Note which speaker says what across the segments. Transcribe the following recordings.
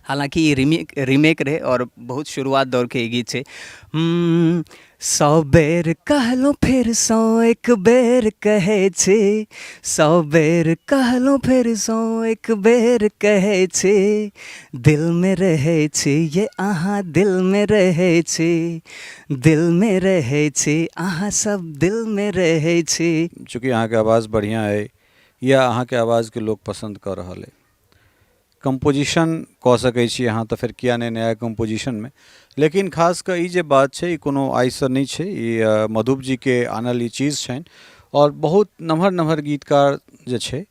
Speaker 1: हालांकि ये remake remake रहे और बहुत शुरुआत दौर के ये गीत छै। 100 बेर कहलहुँ फेर 101 बेर कहै छी, 100 बेर कहलहुँ फेर 101 बेर कहै छी, दिल में रहै छी ये अहाँ दिल में रहै छी, दिल में रहै छी अहाँ सब दिल में रहै छी।
Speaker 2: चूँकि अहाँके आवाज़ बढ़िया है या अहाँके आवाज़के लोग पसंद कर रहा है, कंपोजिशन कह सकै छी अहाँ तऽ फिर किया नहीं नया कंपोजिशन में। लेकिन खास कर ई जे बात छै ई कोनो आइसँ नहीं छै, ई मधुप जी के आनल ई चीज़ छनि और बहुत नमहर नमहर गीतकार जे छै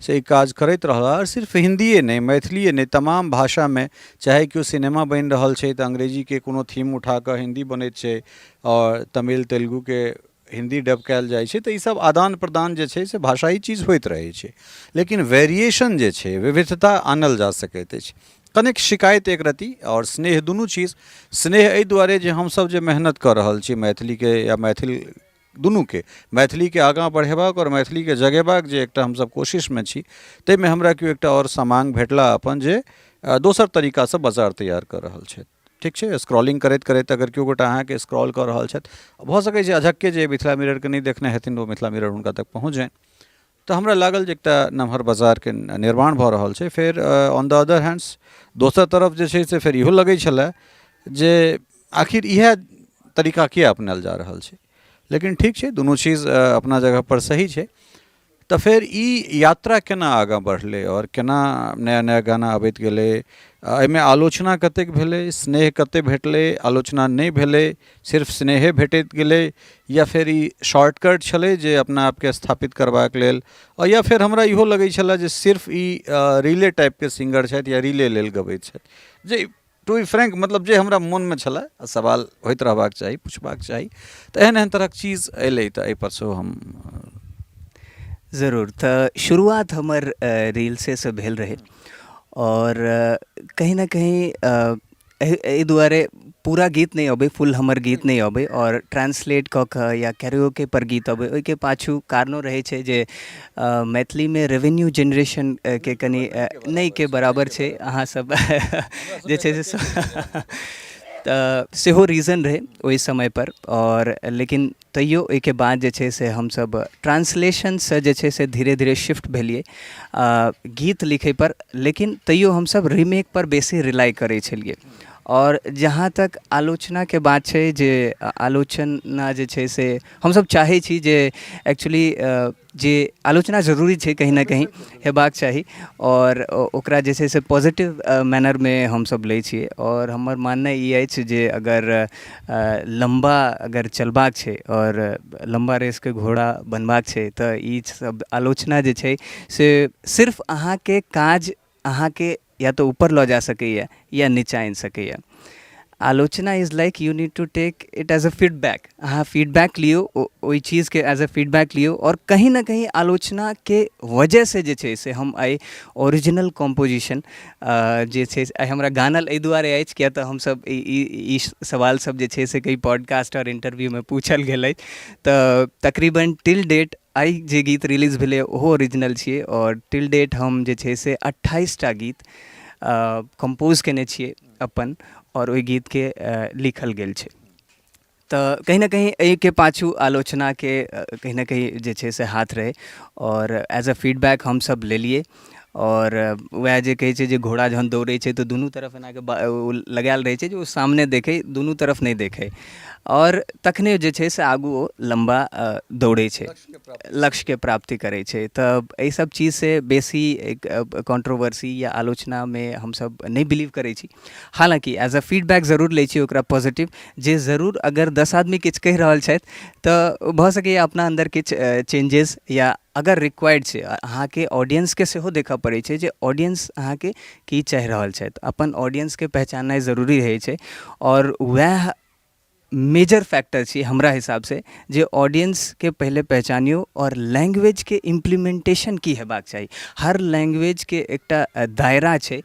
Speaker 2: से ई काज करैत रहला। और सिर्फ हिंदिए नहीं मैथिलीए नहीं तमाम भाषा में, चाहे क्यों सिनेमा बन रहल छै तऽ अंग्रेजी के कोनो थीम उठा कऽ हिंदी बनैत छै और तमिल तेलुगु के हिंदी डब कयल जाइ छै, तऽ ई सब आदान प्रदान जे छै से भाषाई चीज होइत रहै छै। लेकिन वेरिएशन जे छै विविधता आनल जा सकैत अछि। कनेक शिकायत एक रति और स्नेह दुनू चीज। स्नेह एहि दुआरे जे हमसब जे मेहनत कऽ रहल छी मैथिली के या मैथिल दुनू के, मैथिली के आगाँ बढ़ेबाक और मैथिली के जगेबाक जे एकटा हमसब कोशिश में छी, ताहिमे हमरा केओ एकटा और समांग भेटला अपन जे दोसर तरीका से बाजार तैयार कर रहल छथि। ठीक छै, स्क्रॉलिंग करैत करैत अगर केओ गोटा अहाँके स्क्रॉल कऽ रहल छथि, भऽ सकै छै अझक्के जे मिथिला मिरर के नहीं देखने हेथिन ओ मिथिला मिरर हुनका तक पहुँच जाए। तो हमरा लागल जे एकटा नमहर बाजार के निर्माण भऽ रहल छै। फिर ऑन द अदर हैंड्स दोसर तरफ जे छै से फिर इहो लगै छलै जे आखिर इएह तरीका किया अपनायल जा रहल छै। लेकिन ठीक छै, दुनू चीज़ अपना जगह पर सही छै। तो फिर ई यात्रा केना आगाँ बढ़ले और केना नया नया गाना अबैत गेलै, एहिमे आलोचना कतेक भेलै, स्नेह कते भेटलै, आलोचना नहीं भेलै, सिर्फ स्नेहे भेटैत गेलै, या फिर ई शॉर्टकट छलै जे अपना आपके स्थापित करबाक लेल, और या फिर हमरा इहो लगै छलै जे सिर्फ ई रिले टाइप के सिंगर छथि या रिले लेल गबैत छथि, जे टू बी फ्रैंक मतलब जे हमरा मन में छलै सवाल होइत रहबाक चाही, पूछबाक चाही। तऽ एहन एहन तरहक चीज़ अयलै तऽ एहि पर सेहो हम
Speaker 1: ज़रूर। तऽ शुरुआत हमर रील्से से भेल रहे और कहीं ना कहीं एहि दुआरे पूरा गीत नहीं अबै, फुल हमर गीत नहीं अबै और ट्रांसलेट कऽ कऽ या कैरियोके पर गीत अबै, ओहिके पाछू कारणो रहै छै जे मैथिली में रेवेन्यू जनरेशन के कनि नहीं के बराबर छै। अहाँ सब जे छै से तऽ सेहो रीज़न रहे ओहि समय पर। और लेकिन तैयो ओहिके बाद जे छै से हमसब ट्रांसलेशनसँ जे छै से धीरे धीरे शिफ्ट भेलिए गीत लिखै पर, लेकिन तैयो हमसब रीमेक पर बेसी रिलाई करै छलिए। और जहाँ तक आलोचना के बात छै, जे आलोचना जे छै से हमसब चाहै छी जे एक्चुअली जे आलोचना जरूरी छै कहीं ना कहीं हेबाक चाही, और ओकरा जे छै से पॉजिटिव मैनर में हमसब लै छियै। और हमर माननाइ ई अछि जे अगर लम्बा अगर चलबाक छै और लम्बा रेस के घोड़ा बनबाक छै, तऽ ई सब आलोचना जे छै से सिर्फ अहाँके काज अहाँके या तो ऊपर लऽ जा सकैए या नीचा आनि सकैए। आलोचना is like you need to take it as a feedback. अहाँ फीडबैक लियो, ओहि चीज़ के एज अ फीडबैक लियो, और कहीं ना कहीं आलोचना के वजह से जे छै से हम आइ ओरिजिनल कॉम्पोजिशन जे छै से आइ हमरा गानल एहि दुआरे अछि किया तऽ हमसब ई सवाल सब जे छै से कई पॉडकास्ट और इंटरव्यू में पूछल गेल अछि, तऽ तकरीबन टिल डेट आइ जे गीत रिलीज भेलै ओहो ओरिजिनल छियै। और टिल डेट हम जे छै से 28टा गीत कंपोज केने छियै अपन, और ओहि गीत के लिखल गेल छै। तऽ कहीं ना कहीं एहि के पाछू आलोचना के कहीं ना कहीं जे छै से हाथ रहे, और एज अ फीडबैक हम सब लेलिए। और वएह जे कहै छै जे घोड़ा जहन दौड़ै छै तऽ दुनू तरफ एना के लगायल रहै छै जे ओ सामने देखै, दुनू तरफ नहीं देखै, और तखने जे छै से आगू ओ लम्बा दौड़ै छै, लक्ष्य के प्राप्ति करै छै। तऽ एहि सब चीज से बेसी एक कंट्रोवर्सी या आलोचना में हमसब नहीं बिलीव करै छी। हालांकि एज अ फीडबैक जरूर लै छी ओकरा पॉजिटिव, जे जरूर अगर 10 आदमी किछु कहि रहल छथि तऽ भऽ सकैए अपना अंदर किछु चेंजेस, या अगर रिक्वायर्ड छै अहाँके ऑडियंस के सेहो देखऽ पड़ै छै जे ऑडियंस अहाँके की चाहि रहल छथि। अपन ऑडियंस के पहचाननाइ जरूरी रहै छै, और वएह मेजर फैक्टर छी हमरा हिसाब से जे ऑडियंस के पहले पहचानियो, और लैंग्वेज के इम्प्लीमेंटेशन की हेबाक चाही। हर लैंग्वेज के एकटा दायरा छै